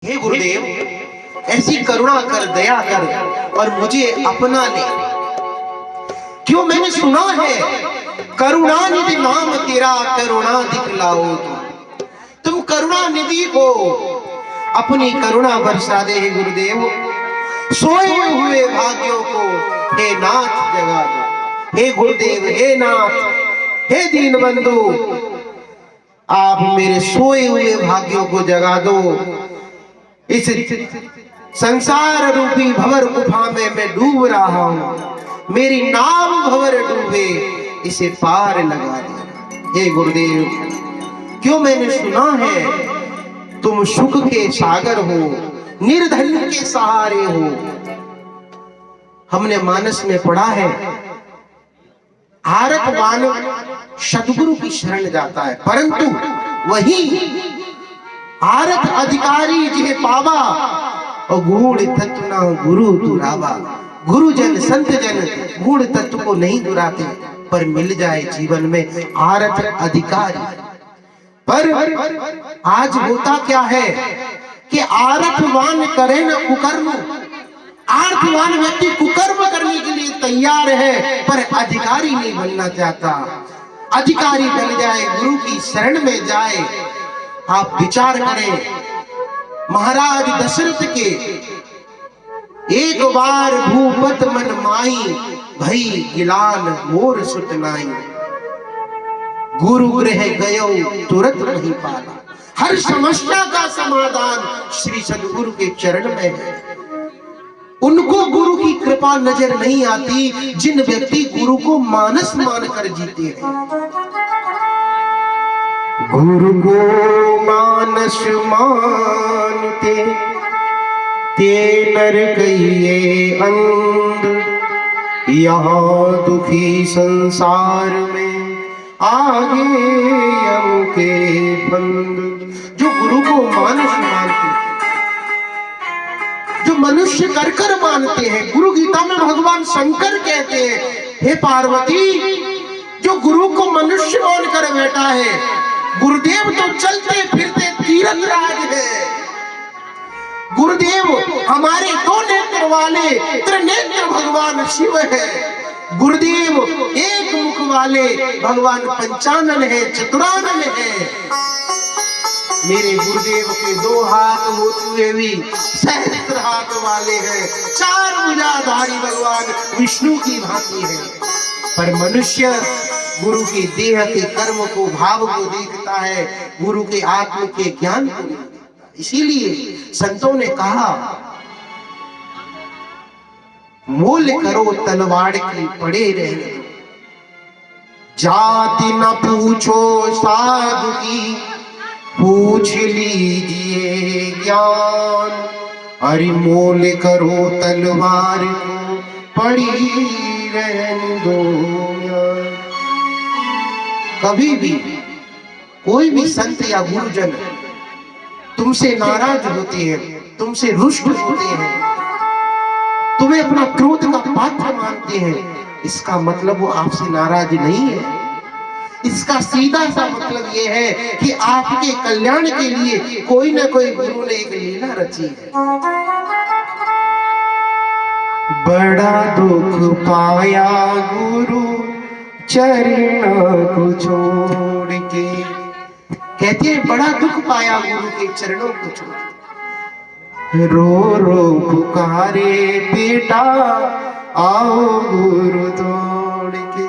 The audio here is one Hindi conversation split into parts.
हे गुरुदेव, ऐसी करुणा कर, दया कर और मुझे अपना ले। क्यों, मैंने सुना है करुणा निधि नाम तेरा, करुणा दिखलाओ तुम करुणा निधि हो, अपनी करुणा बरसा दे। हे गुरुदेव, सोए हुए भाग्यों को हे नाथ जगा दो। हे गुरुदेव, हे नाथ, हे दीन बंधु, आप मेरे सोए हुए भाग्यों को जगा दो। इस संसार रूपी भंवर गुफा में मैं डूब रहा हूं, मेरी नाव भंवर डूबे, इसे पार लगा दे। हे गुरुदेव, क्यों, मैंने सुना है तुम सुख के सागर हो, निर्धन के सहारे हो। हमने मानस में पढ़ा है आरतवान सदगुरु की शरण जाता है, परंतु वही आरत अधिकारी जिन्हें पावा और गूढ़ तत्व न गुरु दुरावा। गुरुजन संत जन गूढ़ तत्व को नहीं दुराते, पर मिल जाए जीवन में आरत अधिकारी। पर आज होता क्या है कि आरतवान करे न कुकर्म। आरतवान व्यक्ति कुकर्म करने के लिए तैयार है, पर अधिकारी नहीं बनना चाहता। अधिकारी बन जाए, गुरु की शरण में जाए। आप विचार करें, महाराज दशरथ के एक बार भूपत मन माई, भई गिलान मोर सुत नाई। गुरु गृह गयो तुरंत नहीं पाला। हर समस्या का समाधान श्री सदगुरु के चरण में है। उनको गुरु की कृपा नजर नहीं आती जिन व्यक्ति गुरु को मानस मानकर जीते हैं। गुरु को मानस मानते ते नर गए अंध, यहाँ दुखी संसार में आगे यम के बंद। जो गुरु को मानस मानते, जो मनुष्य कर कर मानते हैं। गुरु गीता में भगवान शंकर कहते हैं, हे पार्वती, जो गुरु को मनुष्य मानकर बैठा है, गुरुदेव तो चलते फिरते तीरथ राज है। गुरुदेव हमारे दो नेत्र वाले त्रिनेत्र भगवान शिव है। गुरुदेव एक मुख वाले भगवान पंचानन है, चतुरानन है। मेरे गुरुदेव के दो हाथ होते हुए भी सहस्त्र हाथ वाले हैं। चार भुजाधारी भगवान विष्णु की भांति है। पर मनुष्य गुरु के देह के कर्म को, भाव को देखता है, गुरु के आत्म के ज्ञान को। इसीलिए संतों ने कहा, मोल करो तलवार की पड़े रहने, जाति न पूछो साधु की, पूछ लीजिए ज्ञान। अरे मोल करो तलवार को पड़ी रहने दो। कभी भी कोई भी संत या गुरुजन तुमसे नाराज होते हैं, तुमसे रुष्ट होते हैं, तुम्हें अपना क्रोध का पात्र मानते हैं, इसका मतलब वो आपसे नाराज नहीं है। इसका सीधा सा मतलब ये है कि आपके कल्याण के लिए कोई ना कोई गुरु ने एक लीला रची है। बड़ा दुख पाया गुरु चरण को छोड़ के, कहते हैं बड़ा दुख पाया गुरु के चरणों को छोड़। रो रो पुकारे बेटा आओ गुरु तोड़ के।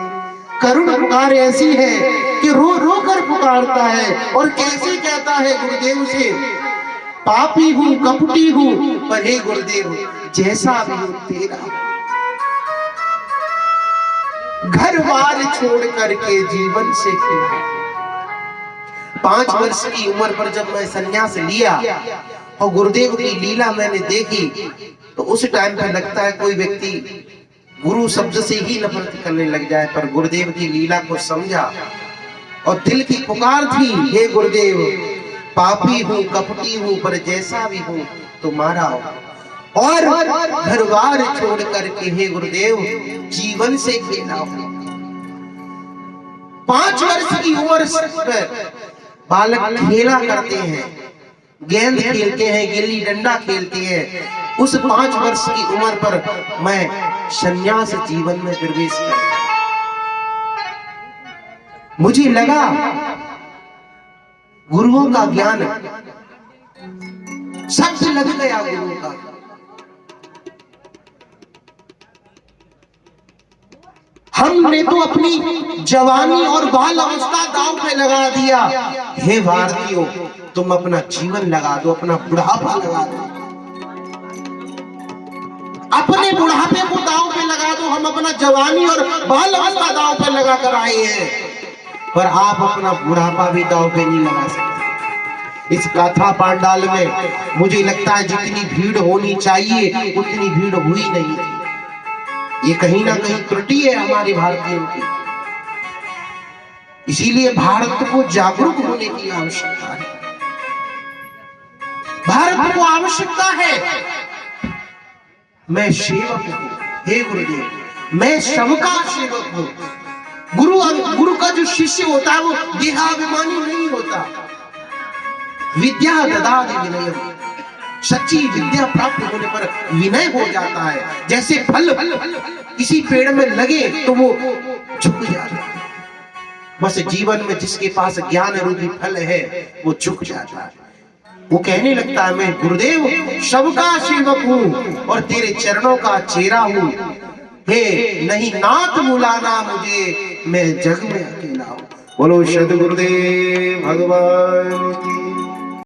करुण पुकार ऐसी है कि रो रो कर पुकारता है। और कैसे कहता है गुरुदेव से, पापी हूं, कपटी हूं, पर हे गुरुदेव जैसा भी हो तेरा। घर बार छोड़ करके जीवन से खेला। 5 वर्ष की उम्र पर जब मैं संन्यास लिया और गुरुदेव की लीला मैंने देखी, तो उस टाइम पे लगता है कोई व्यक्ति गुरु शब्द से ही नफरत करने लग जाए। पर गुरुदेव की लीला को समझा और दिल की पुकार थी, हे गुरुदेव पापी हूं, कपटी हूं, पर जैसा भी हूं तुम्हारा हो। और घर बार छोड़ करके हे गुरुदेव जीवन से खेला हूं। 5 वर्ष की उम्र पर बालक खेला करते हैं, गेंद खेलते हैं, गिल्ली डंडा खेलते हैं। उस 5 वर्ष की उम्र पर मैं संन्यास जीवन में प्रवेश कर गया। मुझे लगा गुरुओं का ज्ञान शब्द लग गया गुरु का। हमने तो अपनी जवानी और बाल अवस्था दांव पे लगा दिया। हे भारतीयों, तुम अपना जीवन लगा दो, अपना बुढ़ापा लगा दो, अपने बुढ़ापे को दांव पे लगा दो। हम अपना जवानी और बाल अवस्था दांव पे लगा कर आए हैं, पर आप अपना बुढ़ापा भी दांव पे नहीं लगा सकते। इस गाथा पांडाल में मुझे लगता है जितनी भीड़ होनी चाहिए उतनी भीड़ हुई नहीं थी। ये कहीं ना कहीं त्रुटि है हमारे भारतीयों की। इसीलिए भारत को जागरूक होने की आवश्यकता है। भारत को आवश्यकता है। मैं सेवक हूं, हे गुरुदेव, मैं सबका सेवक हूं। गुरु का जो शिष्य होता है वो देहाभिमानी नहीं होता। विद्या ददाति विनयम, सच्ची विद्या प्राप्त होने पर विनय हो जाता है। जैसे फल किसी पेड़ में लगे तो वो झुक जाता है, बस जीवन में जिसके पास ज्ञान रूपी फल है वो झुक जाता है। वो कहने लगता है मैं गुरुदेव सबका सेवक हूं और तेरे चरणों का चेहरा हूं। हे नहीं नाथ बुलाना मुझे, मैं जग में अकेला हूं। बोलो सद्गुरुदेव भगवान की।